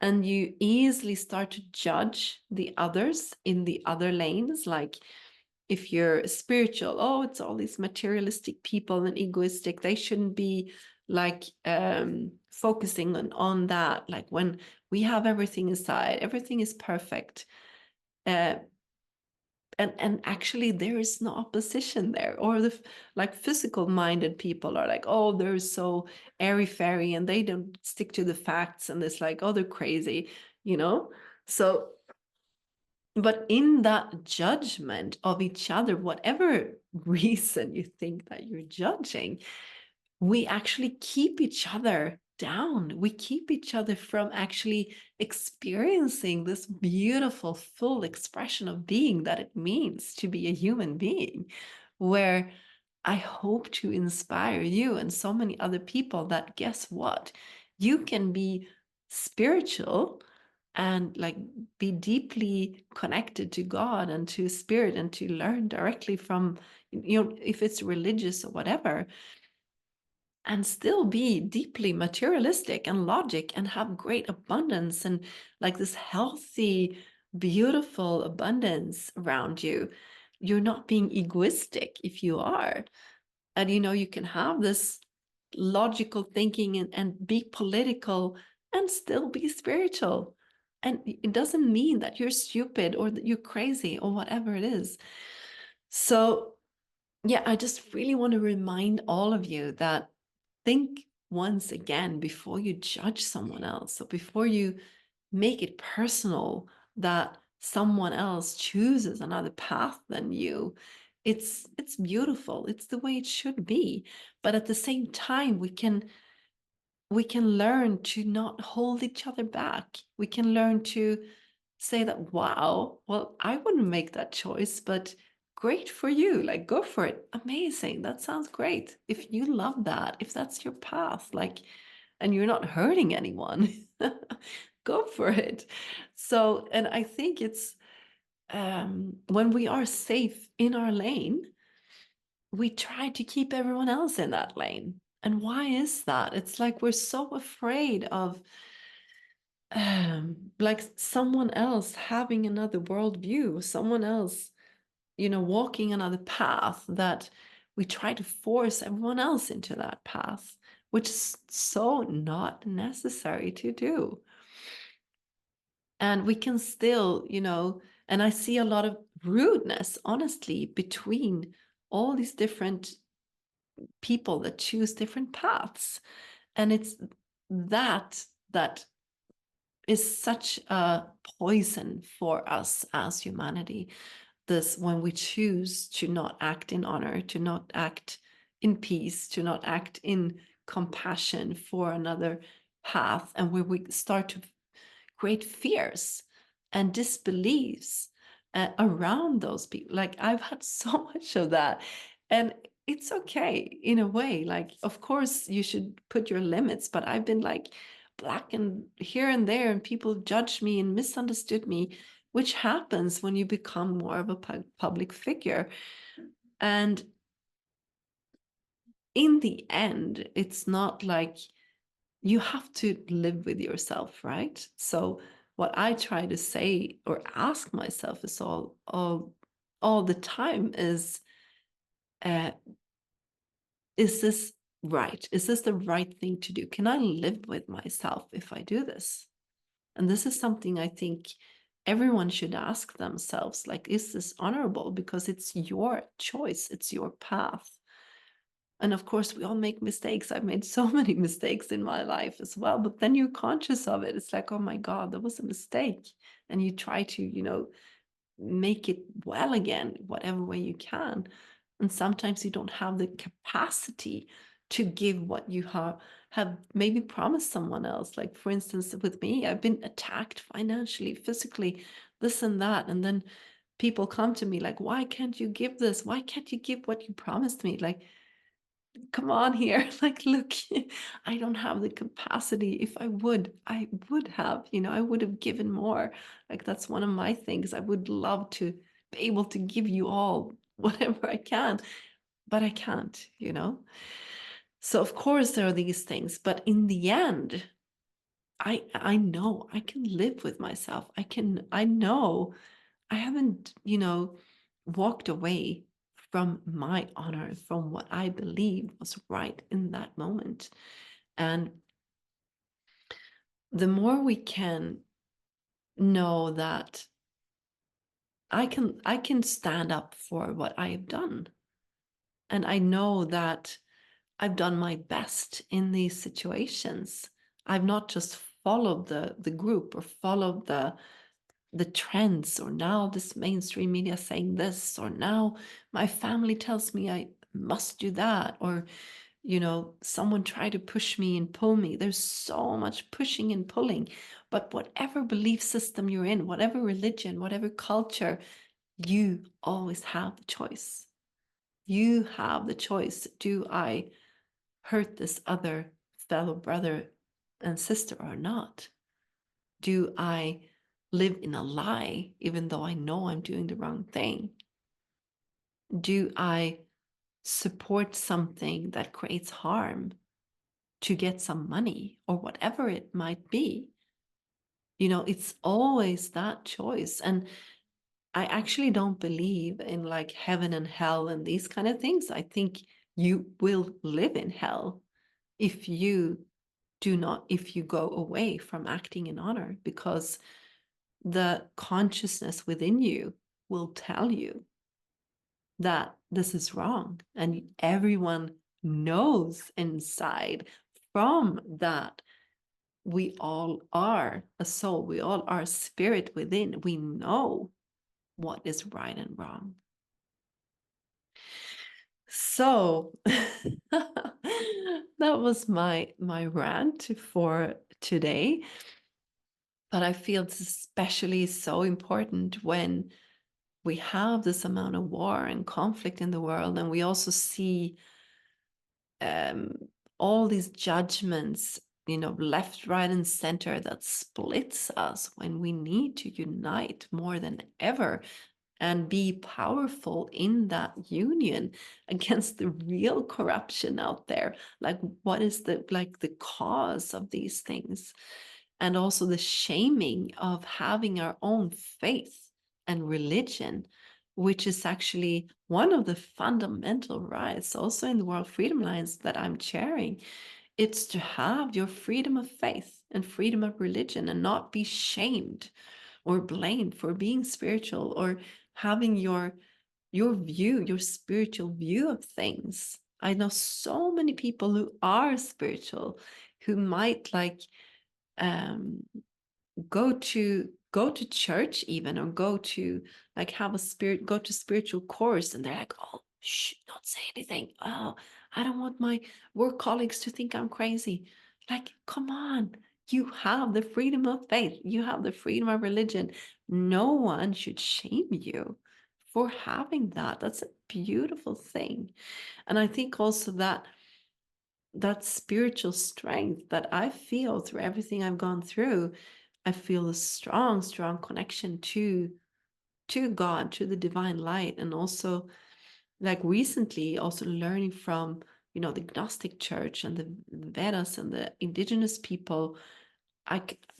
and you easily start to judge the others in the other lanes. Like, if you're spiritual, oh, it's all these materialistic people and egoistic, they shouldn't be like focusing on that. Like, when we have everything inside, everything is perfect. And actually there is no opposition there. Or like physical minded people are like, oh, they're so airy fairy and they don't stick to the facts, and it's like, oh, they're crazy, you know. So, but in that judgment of each other, whatever reason you think that you're judging, we actually keep each other down. We keep each other from actually experiencing this beautiful, full expression of being that it means to be a human being, where I hope to inspire you and so many other people that, guess what? You can be spiritual and like be deeply connected to God and to spirit and to learn directly from, if it's religious or whatever, and still be deeply materialistic and logic and have great abundance and like this healthy, beautiful abundance around you. You're not being egoistic if you are. And you can have this logical thinking and be political and still be spiritual. And it doesn't mean that you're stupid or that you're crazy or whatever it is. So, yeah, I just really want to remind all of you that think once again before you judge someone else. So before you make it personal that someone else chooses another path than you, it's beautiful. It's the way it should be. But at the same time, we can learn to not hold each other back. We can learn to say that, wow, well, I wouldn't make that choice, but great for you. Like, go for it. Amazing. That sounds great. If you love that, if that's your path, like, and you're not hurting anyone, go for it. So, and I think it's when we are safe in our lane, we try to keep everyone else in that lane. And why is that? It's like we're so afraid of like someone else having another worldview, someone else, walking another path, that we try to force everyone else into that path, which is so not necessary to do. And we can still, and I see a lot of rudeness, honestly, between all these different people that choose different paths. And it's that is such a poison for us as humanity. This, when we choose to not act in honor, to not act in peace, to not act in compassion for another path, and where we start to create fears and disbeliefs around those people. Like, I've had so much of that. And it's okay in a way. Like, of course, you should put your limits, but I've been like black and here and there, and people judged me and misunderstood me, which happens when you become more of a public figure. And in the end, it's not like you have to live with yourself, right? So what I try to say or ask myself is all the time uh, is this right? Is this the right thing to do? Can I live with myself if I do this? And this is something I think everyone should ask themselves, like, is this honorable? Because it's your choice, it's your path. And of course, we all make mistakes. I've made so many mistakes in my life as well, but then you're conscious of it. It's like, oh my God, that was a mistake. And you try to, make it well again, whatever way you can. And sometimes you don't have the capacity to give what you have maybe promised someone else. Like, for instance, with me, I've been attacked financially, physically, this and that. And then people come to me like, why can't you give this? Why can't you give what you promised me? Like, come on here. Like, look, I don't have the capacity. If I would have, I would have given more. Like, that's one of my things. I would love to be able to give you all whatever I can, but I can't. So of course there are these things, but in the end, I know I can live with myself. I know I haven't, walked away from my honor, from what I believed was right in that moment. And the more we can know that I can stand up for what I have done. And I know that I've done my best in these situations. I've not just followed the group or followed the trends, or now this mainstream media saying this, or now my family tells me I must do that, or someone tried to push me and pull me. There's so much pushing and pulling. But whatever belief system you're in, whatever religion, whatever culture, you always have the choice. You have the choice. Do I hurt this other fellow brother and sister or not? Do I live in a lie even though I know I'm doing the wrong thing? Do I support something that creates harm to get some money or whatever it might be? It's always that choice. And I actually don't believe in like heaven and hell and these kind of things. I think you will live in hell if you if you go away from acting in honor, because the consciousness within you will tell you that this is wrong. And everyone knows inside from that we all are a soul, we all are a spirit within. We know what is right and wrong. So that was my rant for today. But I feel it's especially so important when we have this amount of war and conflict in the world, and we also see um, all these judgments, left, right, and center, that splits us when we need to unite more than ever and be powerful in that union against the real corruption out there. Like, what is the cause of these things? And also the shaming of having our own faith and religion, which is actually one of the fundamental rights also in the World Freedom Alliance that I'm chairing. It's to have your freedom of faith and freedom of religion and not be shamed or blamed for being spiritual or having your spiritual view of things. I know so many people who are spiritual who might um go to church even, or go to go to spiritual course, and they're like, oh, shh, don't say anything. Oh, I don't want my work colleagues to think I'm crazy. Like, come on, you have the freedom of faith, you have the freedom of religion. No one should shame you for having that. That's a beautiful thing. And I think also that spiritual strength that I feel through everything I've gone through, I feel a strong, strong connection to God, to the divine light. And also, like, recently also learning from, the Gnostic church and the Vedas and the indigenous people.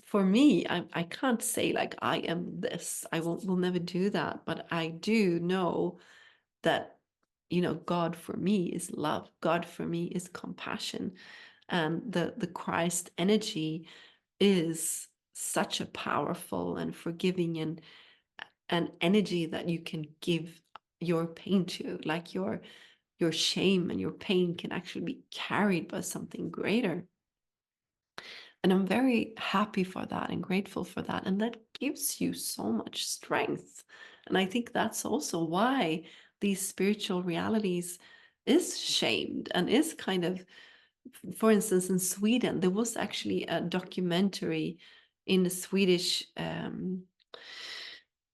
For me, I can't say like I am this. I will never do that. But I do know that, God for me is love. God for me is compassion. And the Christ energy is such a powerful and forgiving and an energy that you can give your pain to, like your shame and your pain can actually be carried by something greater. And I'm very happy for that and grateful for that. And that gives you so much strength. And I think that's also why these spiritual realities is shamed and is kind of, for instance, in Sweden, there was actually a documentary in the Swedish,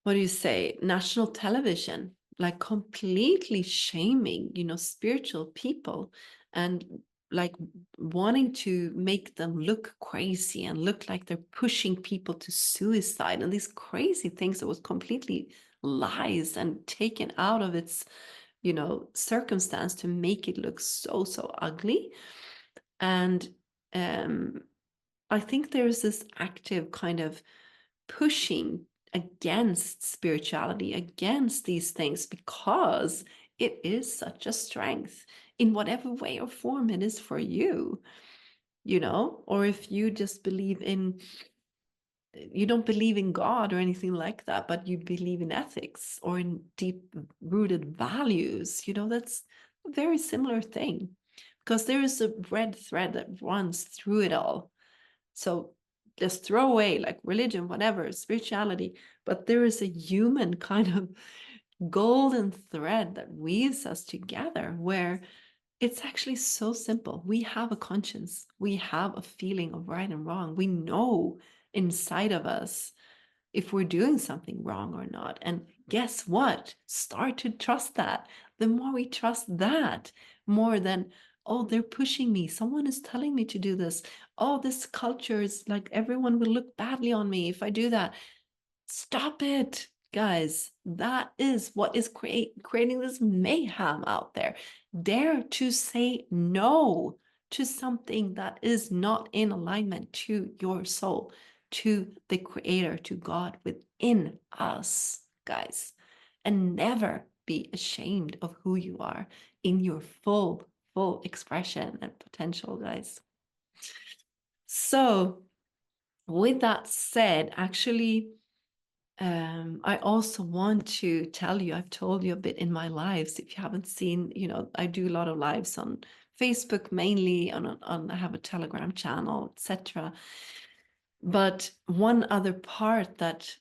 what do you say, national television, like completely shaming, spiritual people and like wanting to make them look crazy and look like they're pushing people to suicide and these crazy things that was completely lies and taken out of its, circumstance to make it look so, so ugly. And um, I think there's this active kind of pushing against spirituality, against these things, because it is such a strength in whatever way or form it is for you, or if you just believe in, you don't believe in God or anything like that, but you believe in ethics or in deep rooted values, that's a very similar thing because there is a red thread that runs through it all. So just throw away like religion, whatever, spirituality, but there is a human kind of golden thread that weaves us together where it's actually so simple. We have a conscience, we have a feeling of right and wrong. We know inside of us if we're doing something wrong or not. And guess what? Start to trust that. The more we trust that, more than, oh, they're pushing me. Someone is telling me to do this. Oh, this culture is like everyone will look badly on me if I do that. Stop it, guys. That is what is creating this mayhem out there. Dare to say no to something that is not in alignment to your soul, to the creator, to God within us, guys. And never be ashamed of who you are in your full expression and potential, guys. So with that said, actually, I also want to tell you, I've told you a bit in my lives. If you haven't seen, I do a lot of lives on Facebook mainly, I have a Telegram channel, etc. But one other part that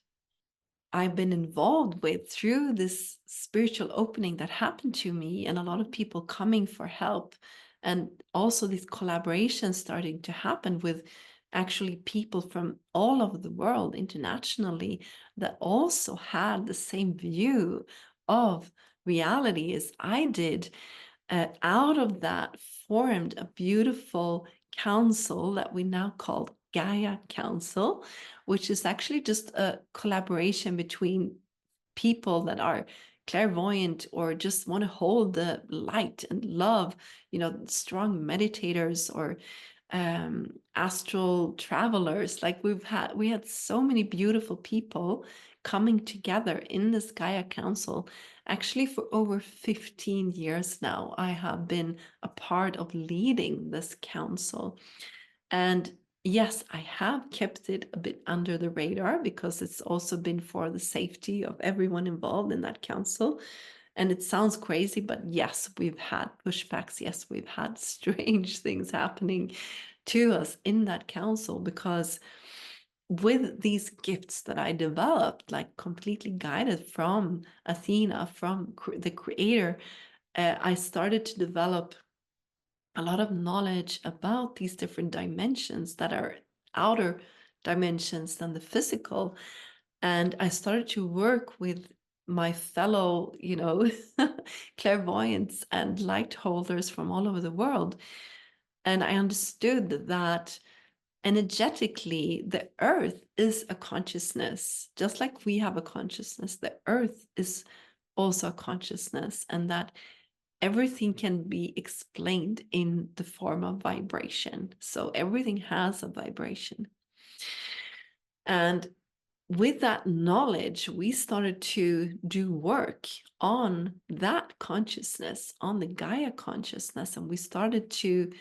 I've been involved with through this spiritual opening that happened to me, and a lot of people coming for help, and also these collaborations starting to happen with actually people from all over the world internationally that also had the same view of reality as I did. Out of that formed a beautiful council that we now call Gaia Council, which is actually just a collaboration between people that are clairvoyant or just want to hold the light and love, strong meditators or astral travelers. Like we had so many beautiful people coming together in this Gaia Council. Actually, for over 15 years now, I have been a part of leading this council. And yes, I have kept it a bit under the radar because it's also been for the safety of everyone involved in that council. And it sounds crazy, but yes, we've had pushbacks. Yes, we've had strange things happening to us in that council because with these gifts that I developed, like completely guided from Athena, from the creator, I started to develop a lot of knowledge about these different dimensions that are outer dimensions than the physical. And I started to work with my fellow, clairvoyants and light holders from all over the world. And I understood that energetically, the earth is a consciousness. Just like we have a consciousness, the earth is also a consciousness, and that everything can be explained in the form of vibration. So everything has a vibration. And with that knowledge, we started to do work on that consciousness, on the Gaia consciousness, and we started to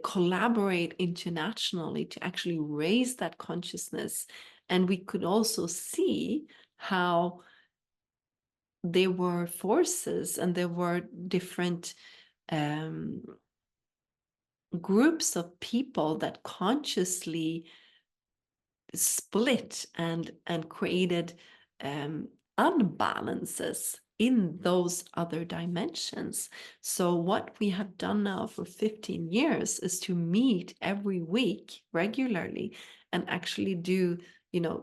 collaborate internationally to actually raise that consciousness. And we could also see how there were forces and there were different um, groups of people that consciously split and created unbalances in those other dimensions. So what we have done now for 15 years is to meet every week regularly and actually do,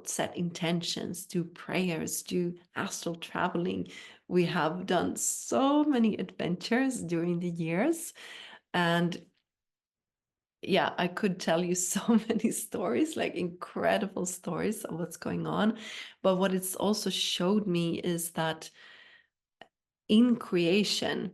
set intentions, do prayers, do astral traveling. We have done so many adventures during the years, and yeah, I could tell you so many stories, like incredible stories of what's going on. But what it's also showed me is that in creation,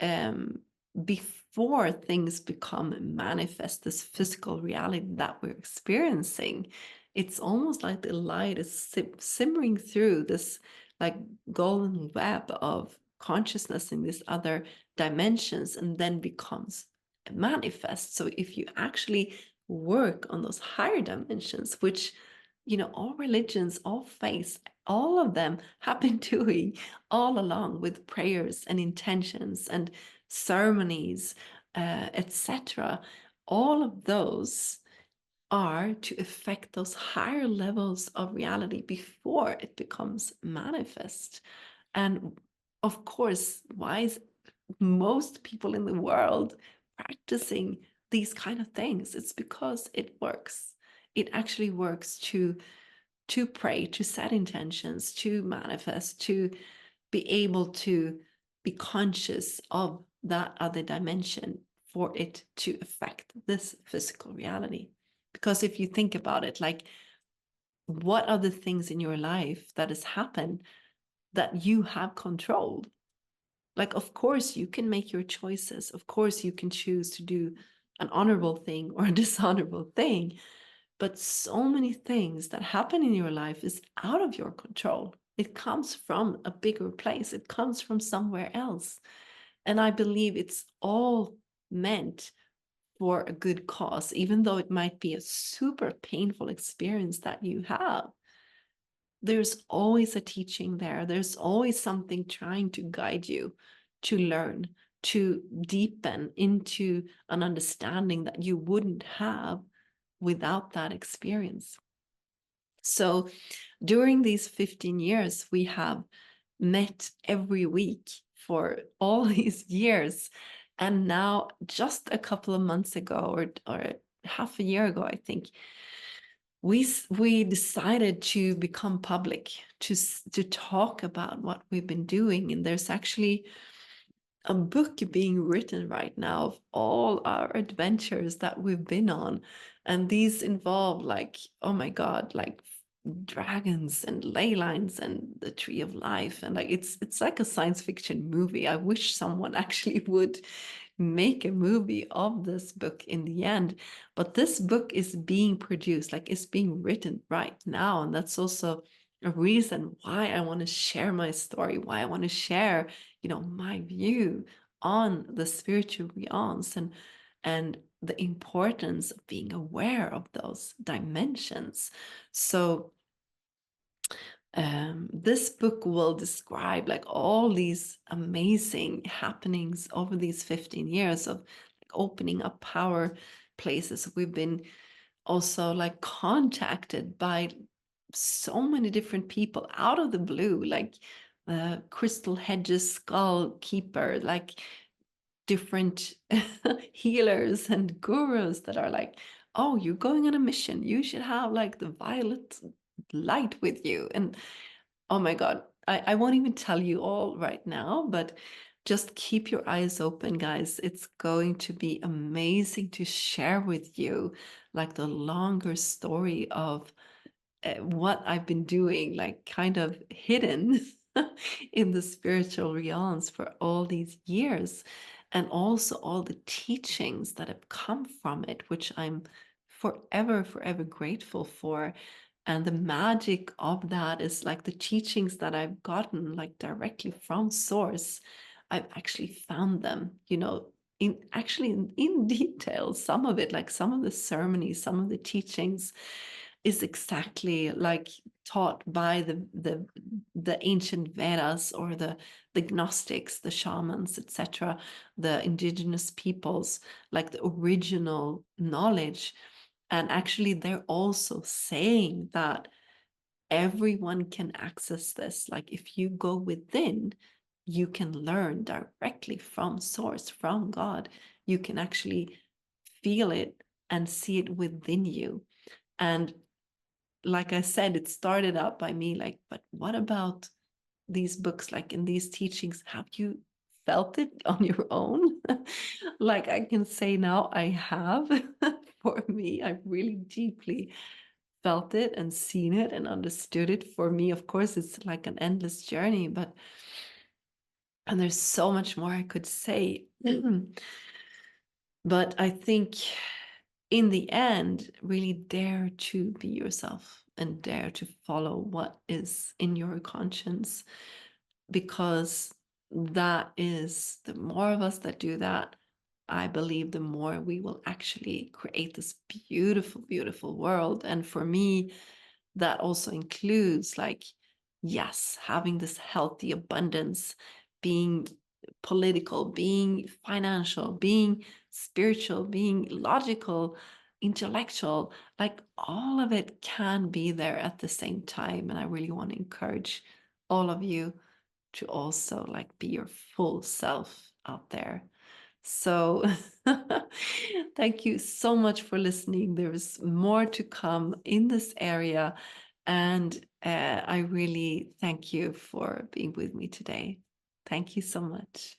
um, before things become manifest, this physical reality that we're experiencing, it's almost like the light is simmering through this like golden web of consciousness in these other dimensions and then becomes manifest. So if you actually work on those higher dimensions, which all religions, all faiths, all of them have been doing all along with prayers and intentions and ceremonies, etc. All of those are to affect those higher levels of reality before it becomes manifest. And of course, why is most people in the world practicing these kind of things? It's because it works. It actually works to pray, to set intentions, to manifest, to be able to be conscious of that other dimension for it to affect this physical reality. Because if you think about it, like, what are the things in your life that has happened that you have controlled? Like, of course, you can make your choices. Of course, you can choose to do an honorable thing or a dishonorable thing. But so many things that happen in your life is out of your control. It comes from a bigger place. It comes from somewhere else. And I believe it's all meant for a good cause, even though it might be a super painful experience that you have. There's always a teaching there. There's always something trying to guide you to learn, to deepen into an understanding that you wouldn't have without that experience. So during these 15 years, we have met every week for all these years. And now, just a couple of months ago, or half a year ago, I think, we decided to become public, to talk about what we've been doing. And there's actually a book being written right now of all our adventures that we've been on. And these involve, like, oh my God, like dragons and ley lines and the tree of life. And like it's like a science fiction movie. I wish someone actually would make a movie of this book in the end. But this book is being produced, like it's being written right now. And that's also a reason why I want to share my story, why I want to share, my view on the spiritual realms and the importance of being aware of those dimensions. So this book will describe like all these amazing happenings over these 15 years of like opening up power places. We've been also like contacted by so many different people out of the blue, like Crystal Hedges Skull Keeper, like different healers and gurus that are like, oh, you're going on a mission, you should have like the violet light with you. And oh my God, I won't even tell you all right now, but just keep your eyes open, guys. It's going to be amazing to share with you like the longer story of what I've been doing, like kind of hidden in the spiritual realms for all these years, and also all the teachings that have come from it, which I'm forever, forever grateful for. And the magic of that is like the teachings that I've gotten like directly from source. I've actually found them, in detail, some of it, like some of the ceremonies, some of the teachings is exactly like taught by the ancient Vedas, or the Gnostics, the shamans, etc., the indigenous peoples, like the original knowledge. And actually, they're also saying that everyone can access this. Like if you go within, you can learn directly from source, from God. You can actually feel it and see it within you. And like I said, it started out by me like, but what about these books? Like in these teachings, have you felt it on your own? Like I can say now I have. For me, I really deeply felt it and seen it and understood it. For me, of course, it's like an endless journey, but and there's so much more I could say. But I think in the end, really dare to be yourself and dare to follow what is in your conscience, because that is, the more of us that do that, I believe the more we will actually create this beautiful, beautiful world. And for me, that also includes like, yes, having this healthy abundance, being political, being financial, being spiritual, being logical, intellectual, like all of it can be there at the same time. And I really want to encourage all of you to also like be your full self out there. So thank you so much for listening. There's more to come in this area. And I really thank you for being with me today. Thank you so much.